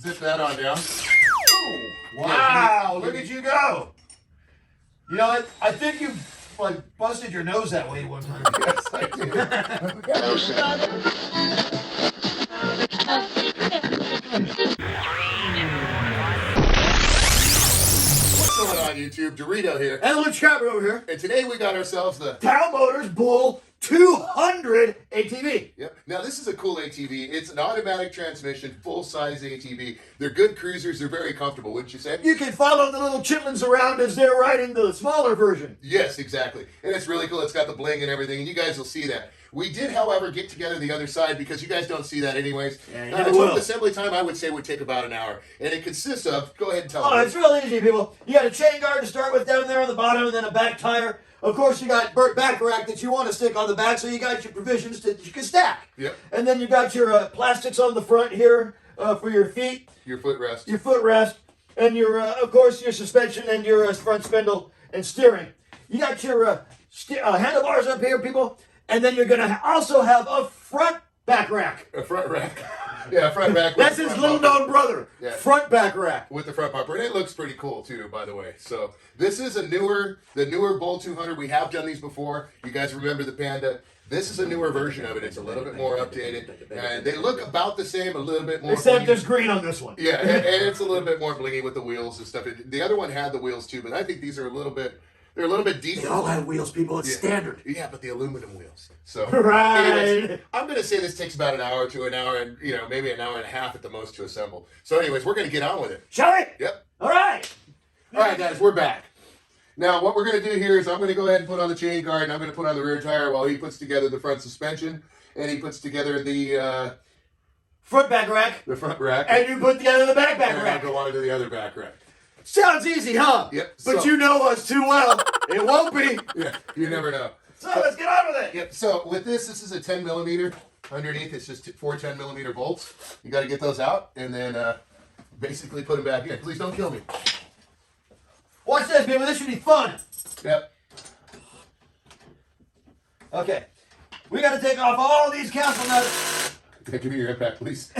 zip that on down. Ooh, wow, look at you go. You know what? I think you like busted your nose that way one time. Yes, I What's going on, YouTube? Dorito here. And Luke Cabra over here. And today we got ourselves the Tao Motor Bull 200 ATV. Yep. Now this is a cool ATV. It's an automatic transmission, full-size ATV. They're good cruisers. They're very comfortable, wouldn't you say? You can follow the little chitlins around as they're riding the smaller version. Yes, exactly. And it's really cool. It's got the bling and everything, and you guys will see that. We did, however, get together the other side because you guys don't see that anyways. Yeah, total assembly time, I would say, would take about an hour. And it consists of, go ahead and tell them. It's real easy, people. You got a chain guard to start with down there on the bottom, and then a back tire. Of course, you got back rack that you want to stick on the back, so you got your provisions that you can stack. Yep. And then you got your plastics on the front here for your feet. Your footrest. Your footrest. And your, of course, your suspension and your front spindle and steering. You got your handlebars up here, people. And then you're going to also have a front back rack. A front rack. Yeah, front rack. That's his little known brother. Yeah. Front back rack. With the front bumper. And it looks pretty cool too, by the way. So this is the newer Bull 200. We have done these before. You guys remember the Panda. This is a newer version of it. It's a little bit more updated. And they look about the same, a little bit more. Except blingy. there's green on this one. Yeah, and it's a little bit more blingy with the wheels and stuff. The other one had the wheels too, but I think these are a little bit deeper. They all have wheels, people. It's standard. Yeah, but the aluminum wheels. So, right. Anyways, I'm going to say this takes about an hour to an hour and, maybe an hour and a half at the most to assemble. So anyways, we're going to get on with it. Shall we? Yep. All right. All right, guys, we're back. Now, what we're going to do here is I'm going to go ahead and put on the chain guard, and I'm going to put on the rear tire while he puts together the front suspension, and he puts together the front back rack. The front rack. And you put together the back rack. And I'll go on to the other back rack. Sounds easy, huh? Yep. But you know us too well. It won't be. Yeah, you never know. So let's get on with it. Yep. So with this is a 10 millimeter. Underneath, it's just 4 10 millimeter bolts. You got to get those out and then basically put them back in. Please don't kill me. Watch this, people. This should be fun. Yep. Okay. We got to take off all these castle nuts. Give me your impact, please.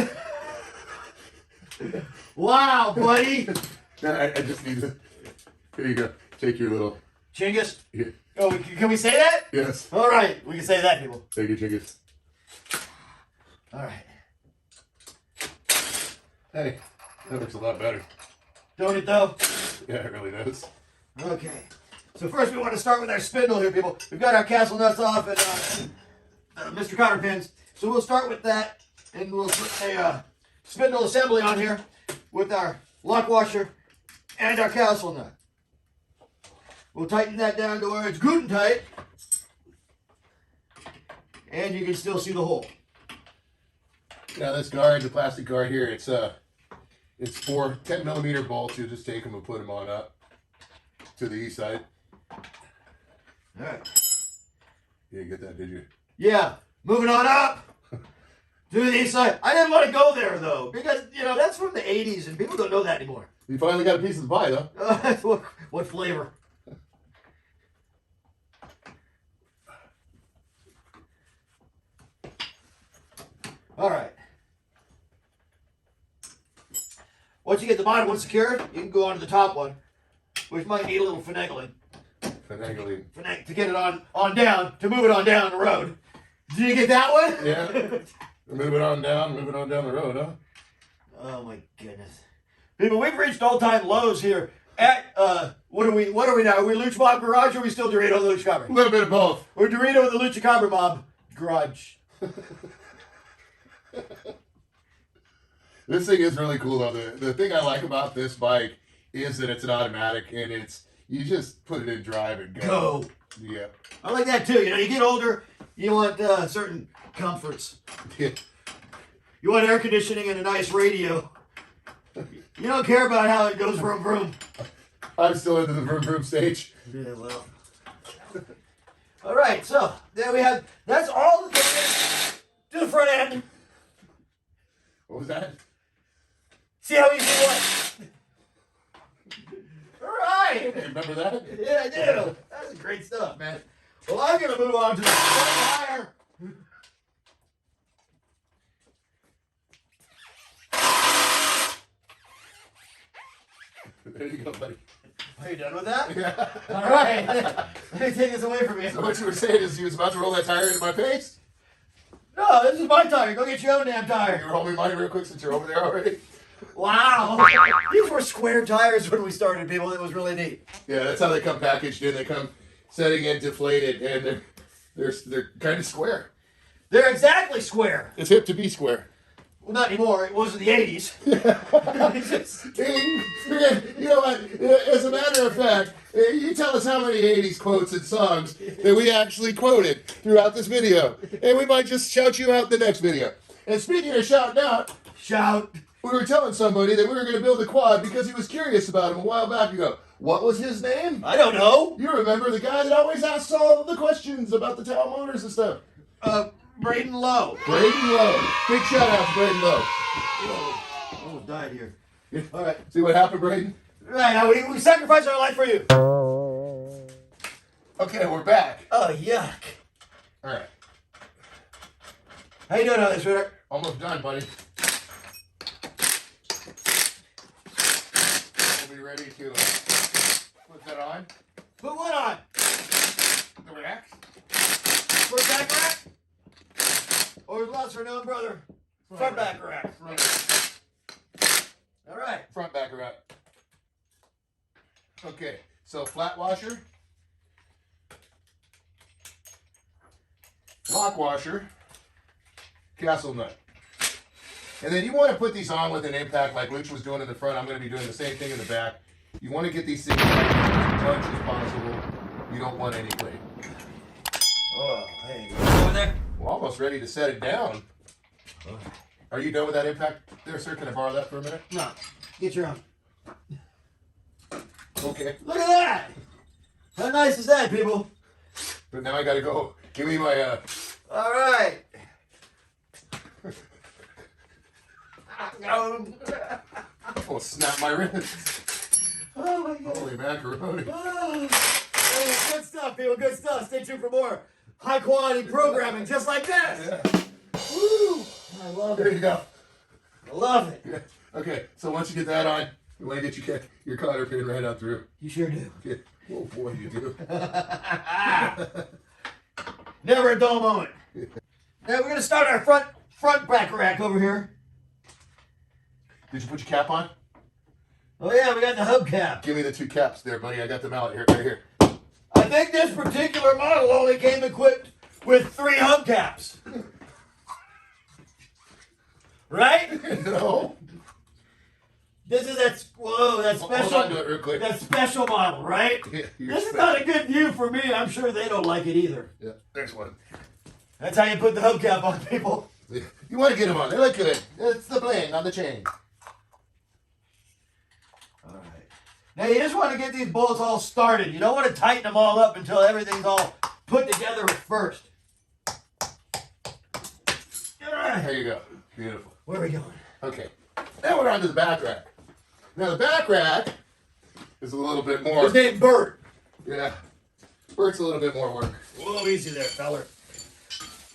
Wow, buddy. I just need to. Here you go. Take your little. Chingus? Yeah. Oh, can we say that? Yes. All right. We can say that, people. Thank you, Chingus. All right. Hey, that looks a lot better. Don't it, though? Yeah, it really does. Okay. So first we want to start with our spindle here, people. We've got our castle nuts off and Mr. Cotter pins. So we'll start with that, and we'll put a spindle assembly on here with our lock washer and our castle nut. We'll tighten that down to where it's good and tight, and you can still see the hole. Now this guard, the plastic guard here, it's 4 10 millimeter bolts. You just take them and put them on up to the east side. All right. You didn't get that, did you? Yeah. Moving on up to the east side. I didn't want to go there though, because that's from the '80s, and people don't know that anymore. You finally got a piece of the pie, though. What flavor? All right. Once you get the bottom one secured, you can go on to the top one, which might need a little finagling. Finagling. To get it on down, to move it on down the road. Did you get that one? Yeah. Move it on down the road, huh? Oh my goodness. People, we've reached all-time lows here at, what are we now? Are we Lucha Mob Garage or are we still Dorito the Lucha Cabra? A little bit of both. We're Dorito the Lucha Cabra Mob Garage. This thing is really cool though. The thing I like about this bike is that it's an automatic and you just put it in drive and go. Yeah. I like that too. You get older, you want certain comforts. Yeah. You want air conditioning and a nice radio. You don't care about how it goes vroom vroom. I'm still into the vroom vroom stage. Yeah, well. All right, so there we have. That's all the things to the front end. What was that? See how easy it was? All right. Hey, remember that? Yeah, I do. That's great stuff, man. Well, I'm going to move on to the front tire. There you go, buddy. Are you done with that? Yeah. All right. Let me take this away from you. So what you were saying is you was about to roll that tire into my face? No, this is my tire. Go get your own damn You tire. roll me mine real quick since you're over there already. Wow. These were square tires when we started, people. It was really neat. Yeah, that's how they come packaged in. They come setting in deflated, and they're kind of square. They're exactly square. It's hip to be square. Well, not anymore. It was in the 80s. You know what? As a matter of fact, you tell us how many 80s quotes and songs that we actually quoted throughout this video, and we might just shout you out in the next video. And speaking of shouting out, Shout. we were telling somebody that we were going to build a quad because he was curious about him a while back ago. What was his name? I don't know. You remember the guy that always asks all the questions about the Tao Motors and stuff. Braden Lowe. Braden Lowe. Big shout out to Braden Lowe. Whoa. Almost died here. All right. See what happened, Braden? Right, now we sacrificed our life for you. Okay, we're back. Oh, yuck. All right. How you doing on this, sweetheart? Almost done, buddy. We'll be ready to put that on. Put what on? The rack. Front back rack? Or as lesser known, brother, front back rack. All right. Front back rack. Okay, so flat washer. Lock washer. Castle nut. And then you want to put these on with an impact like Luch was doing in the front. I'm going to be doing the same thing in the back. You want to get these things as much as possible. You don't want any play. Oh, hey. Over there? We're almost ready to set it down. Are you done with that impact there, sir? Can I borrow that for a minute? No. Get your own. Okay. Look at that. How nice is that, people? But now I got to go. Give me my, All right. oh, snap my wrist. Oh, my God. Holy macaroni. Oh. Hey, good stuff, people. Good stuff. Stay tuned for more high-quality programming just like this. Yeah. Woo. I love There it. you go. I love it. Yeah. Okay, so once you get that on, you want to get your cotter pin right out through. You sure do. Okay. Oh boy, you do. Never a dull moment. Now we're going to start our front back rack over here. Did you put your cap on? Oh yeah, we got the hubcap. Give me the two caps there, buddy. I got them out here, right here. I think this particular model only came equipped with 3 hubcaps. Right? No. This is that special. Hold on to it real quick. That special model, right? Yeah, This is not a good view for me. I'm sure they don't like it either. Yeah, there's one. That's how you put the hubcap on, people. Yeah. You want to get them on. They look good. It's the bling on the chain. All right. Now you just want to get these bolts all started. You don't want to tighten them all up until everything's all put together first. There you go. Beautiful. Where are we going? Okay. Now we're on to the back rack. Now the back rack is a little bit more. His name's Bert. Yeah. Bert's a little bit more work. A little easy there, feller.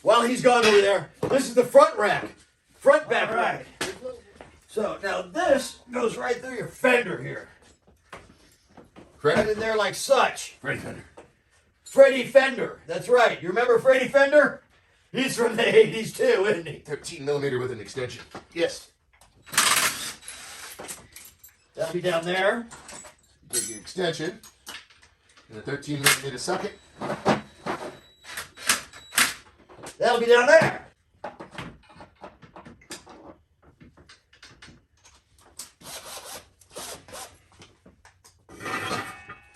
While he's gone over there, this is the front rack. Front back rack. So now this goes right through your fender here. Right in there like such. Freddie Fender. Freddie Fender. That's right. You remember Freddie Fender? He's from the 80s too, isn't he? 13 millimeter with an extension. Yes. That'll be down there. Take the extension and a 13 millimeter socket. That'll be down there.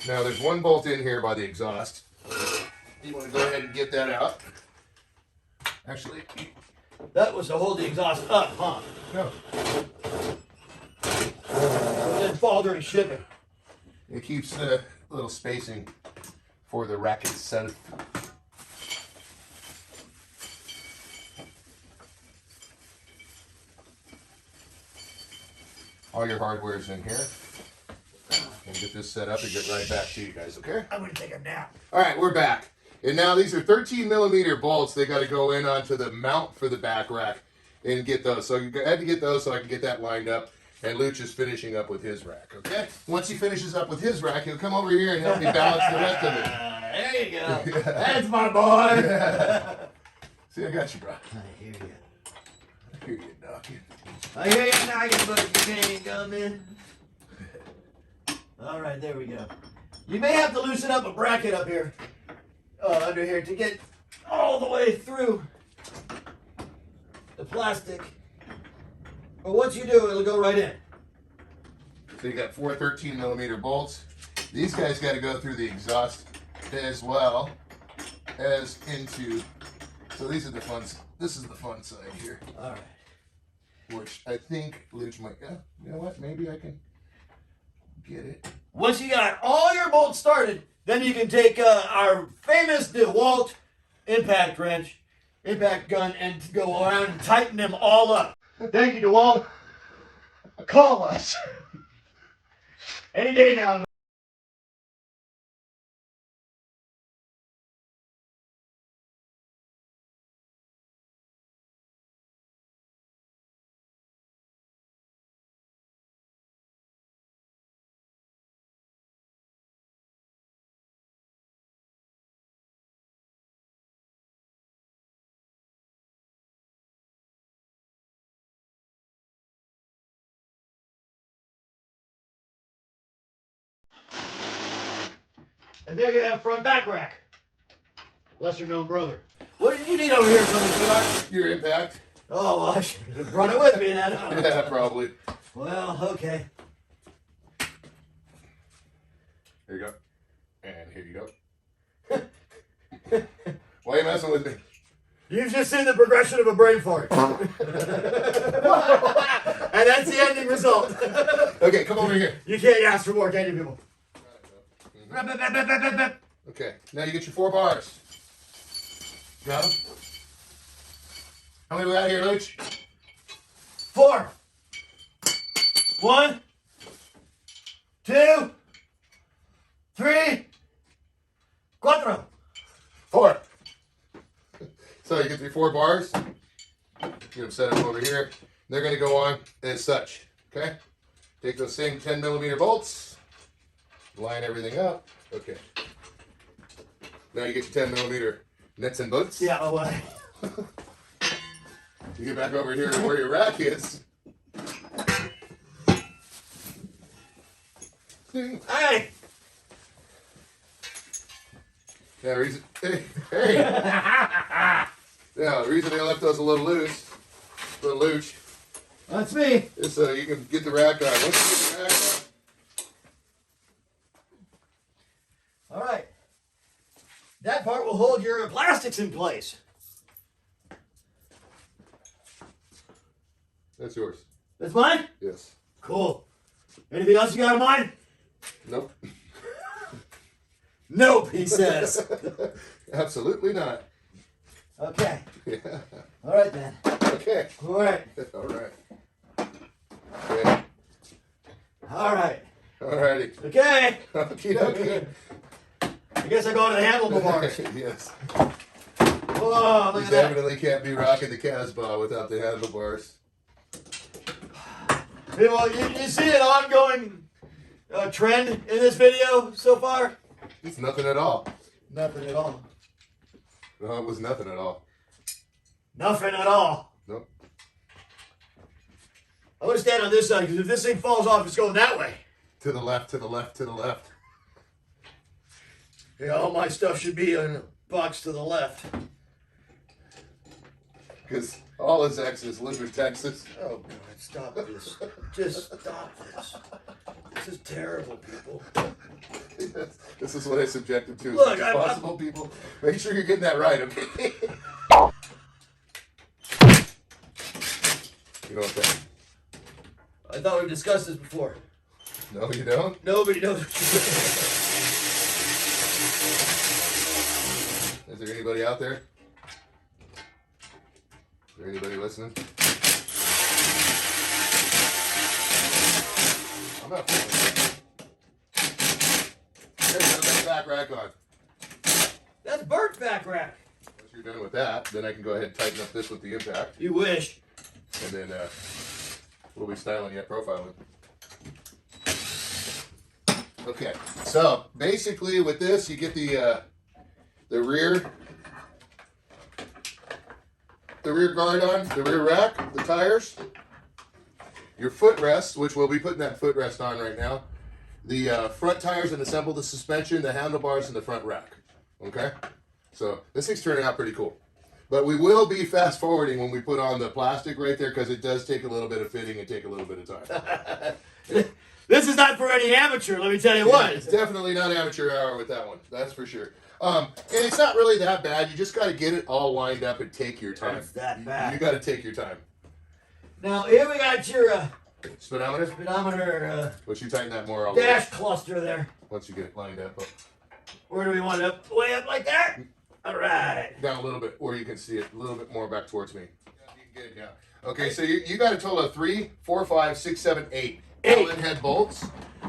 Now there's one bolt in here by the exhaust. You want to go ahead and get that out. Actually, That was to hold the exhaust up, huh? no. It didn't fall during shipping. It keeps a little spacing for the rack itself. All your hardware's in here. We'll get this set up and get right back to you guys, okay? I'm going to take a nap. All right, we're back. And now these are 13 millimeter bolts. They got to go in onto the mount for the back rack and get those. So you had to get those so I can get that lined up. and Luch is finishing up with his rack, okay? Once he finishes up with his rack, he'll come over here and help me balance the rest of it. There you go. That's my boy. See, I got you, bro. I hear you. I hear you knocking. I hear you knocking, but you can't come in. All right, there we go. You may have to loosen up a bracket up here, under here, to get all the way through the plastic. But once you do, it'll go right in. So you got 4 13mm bolts. These guys got to go through the exhaust as well as into. So these are the fun. This is the fun side here. All right. Which I think Luch might. You know what? Maybe I can get it. Once you got all your bolts started, then you can take our famous DeWalt impact wrench, impact gun, and go around and tighten them all up. Thank you, DeWalt. Call us. Any day now. And there you have front back rack. Lesser known brother. What did you need over here, brother sweetheart? Your impact. Oh, well, I should have brought it with me then. Yeah, probably. Well, okay. Here you go. And here you go. Why are you messing with me? You've just seen the progression of a brain fart. And that's the ending result. Okay, come over here. You can't ask for more, can you, people? Okay, now you get your 4 bars. Got them? How many we got here, Luch? 4. 1, 2, 3, 4. 4. So you get your 4 bars. You're going to set them over here. They're going to go on as such. Okay? Take those same 10mm bolts. Line everything up. Okay. Now you get your 10mm nuts and bolts. Yeah, oh, well. You get back over here to where your rack is. Hey! Yeah, reason. Hey, hey. Yeah, the reason they left those a little loose, a little loose, That's me. is so you can get the rack on. Once you get the rack on, All right. That part will hold your plastics in place. that's yours. That's mine? Yes. Cool. Anything else you got in mind? Nope. Nope, he says. Absolutely not. Okay. Yeah. All right, then. Okay. All right. All right. Okay. All right. Alrighty. Okay. Okie dokie. I guess I go to the handlebar bars. Yes. Whoa, look You at that. definitely can't be rocking the Casbah without the handlebars. People, you see an ongoing trend in this video so far? It's nothing at all. Nothing at all. No, it was nothing at all. Nothing at all. Nope. I'm going to stand on this side because if this thing falls off, it's going that way. To the left, to the left, to the left. Yeah, all my stuff should be in a box to the left. Because all his exes live in Texas. Oh, God, stop this. Just stop this. This is terrible, people. Yes, this is what I subjected to. Look, As possible, people. Make sure you're getting that right, okay? You know what that? I thought we discussed this before. No, you don't? Nobody knows. Is there anybody out there? Is there anybody listening? I'm not feeling it. There you go, that back rack on. That's Bert's back rack. Once you're done with that, then I can go ahead and tighten up this with the impact. You wish. And then What are we styling yet? Profiling. Okay, so basically with this, you get the rear guard on, the rear rack, the tires, your footrest, which we'll be putting that footrest on right now, the front tires and assemble the suspension, the handlebars, and the front rack. Okay, so this thing's turning out pretty cool. But we will be fast forwarding when we put on the plastic right there because it does take a little bit of fitting and take a little bit of time. This is not for any amateur, let me tell you what. It's definitely not amateur hour with that one, that's for sure. And it's not really that bad. You just got to get it all lined up and take your time. It's that bad. You got to take your time. Now here we got your Speedometer. Once you tighten that more, dash cluster there. Once you get it lined up. Where do we want it? Way up like that? All right. Down a little bit where you can see it. A little bit more back towards me. Good, yeah. Okay, so you got a total of 3, 4, 5, 6, 7, 8 Allen head bolts,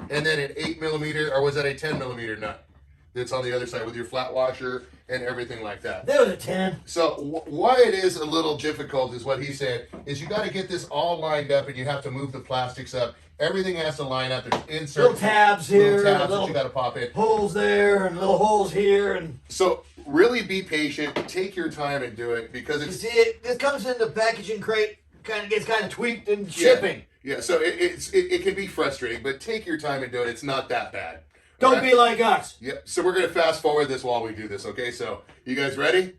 and then an 8mm, or was that a 10mm nut? That's on the other side with your flat washer and everything like that. That was a 10. So why it is a little difficult is what he said, is you got to get this all lined up and you have to move the plastics up. Everything has to line up. There's inserts. Little tabs here. Little tabs that you got to pop in. Holes there and little holes here. And so really be patient. Take your time and do it because it's... You see, this comes in the packaging crate. Gets kind of tweaked in shipping. Yeah, so it can be frustrating, but take your time and do it. It's not that bad. Don't be like us. Yep. So we're going to fast forward this while we do this, okay? So you guys ready?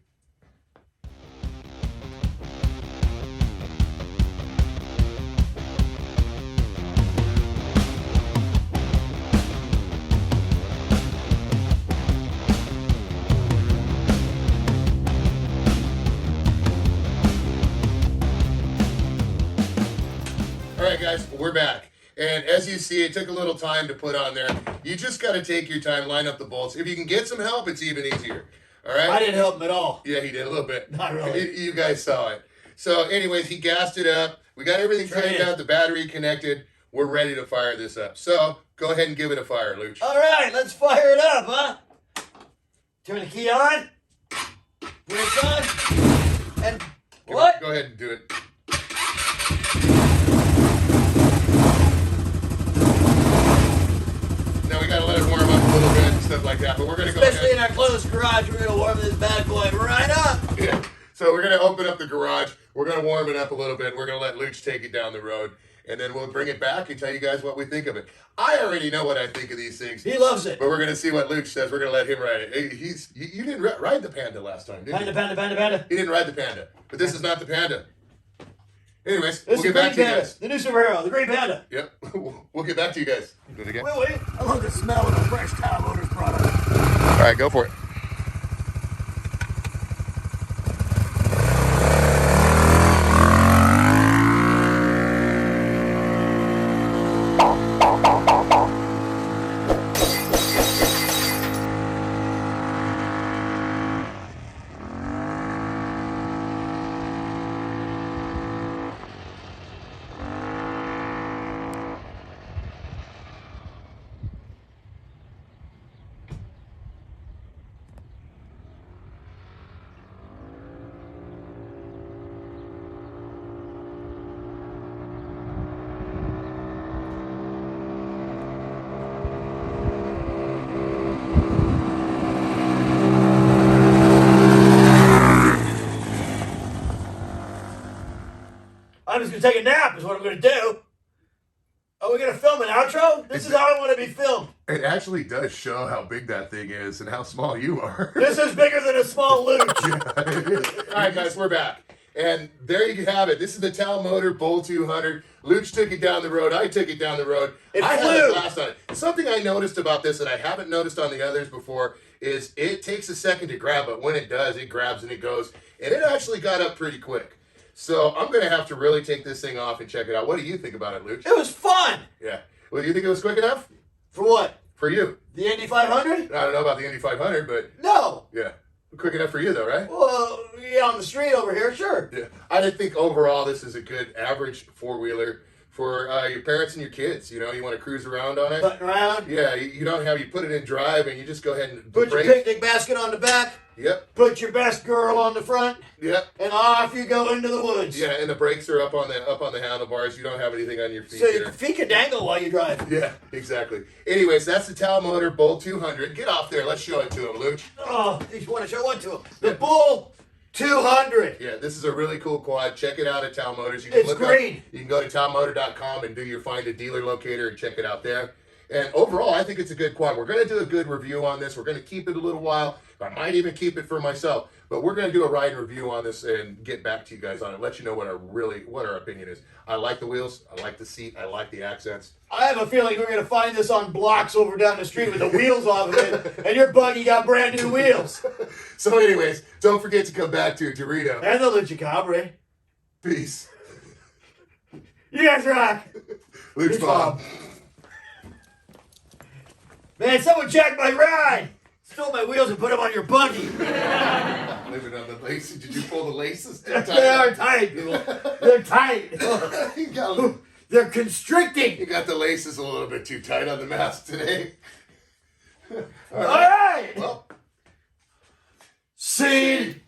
All right, guys, we're back. And as you see, it took a little time to put on there. You just got to take your time, line up the bolts. If you can get some help, it's even easier. All right? I didn't help him at all. Yeah, he did a little bit. Not really. You guys saw it. So anyways, he gassed it up. We got everything tightened out, the battery connected. We're ready to fire this up. So go ahead and give it a fire, Luch. All right, let's fire it up, huh? Turn the key on. Here it's on. And what? Go ahead and do it. Now we got to let it warm up a little bit and stuff like that. But we're going to go Especially in our closed garage, we're going to warm this bad boy right up. Yeah. So we're going to open up the garage. We're going to warm it up a little bit. We're going to let Luch take it down the road. And then we'll bring it back and tell you guys what we think of it. I already know what I think of these things. He loves it. But we're going to see what Luch says. We're going to let him ride it. You didn't ride the Panda last time, did you? Panda. He didn't ride the Panda. But this is not the Panda. Anyways, we'll get back to you guys. The new superhero, the Green Panda. Yep. We'll get back to you guys. Do it again. Wait. I love the smell of a fresh Tao Motors product. All right, go for it. I'm just going to take a nap is what I'm going to do. Are we going to film an outro? This is how I want to be filmed. It actually does show how big that thing is and how small you are. This is bigger than a small Luch. Yeah, it is. All right, guys, we're back. And there you have it. This is the Tao Motor Bull 200. Luch took it down the road. I took it down the road. I had a blast on it. Something I noticed about this that I haven't noticed on the others before is it takes a second to grab, but when it does, it grabs and it goes. And it actually got up pretty quick. So I'm going to have to really take this thing off and check it out. What do you think about it, Luch? It was fun. Yeah. Well, do you think it was quick enough? For what? For you. The Indy 500? I don't know about the Indy 500, but... No. Yeah. Quick enough for you, though, right? Well, yeah, on the street over here, sure. Yeah. I didn't think overall this is a good average four-wheeler for your parents and your kids. You know, you want to cruise around on it. Button around. Yeah, you don't have... You put it in drive and you just go ahead and... Put your picnic basket on the back. Yep. Put your best girl on the front. Yep. And off you go into the woods. Yeah, and the brakes are up on the handlebars. You don't have anything on your feet. So here. your feet can dangle while you drive. Yeah, exactly. Anyways, that's the Tao Motor Bull 200. Get off there. Let's show it to him, Luch. Oh, you want to show one to him? The Bull 200. Yeah, this is a really cool quad. Check it out at Tao Motors. You It's green. You can go to taomotor.com and do your find a dealer locator and check it out there. And overall, I think it's a good quad. We're going to do a good review on this. We're going to keep it a little while. I might even keep it for myself. But we're going to do a ride and review on this and get back to you guys on it. Let you know what our opinion is. I like the wheels. I like the seat. I like the accents. I have a feeling we're going to find this on blocks over down the street with the wheels off of it, and your buggy got brand new wheels. So anyways, don't forget to come back to Dorito. And the Lucha Cabre. Peace. You guys rock. Luch Bob. Man, someone jacked my ride. Stole my wheels and put them on your buggy. Living on the laces. Did you pull the laces? They are tight, people. They're tight. They're constricting. You got the laces a little bit too tight on the mask today. All right. Well, Scene.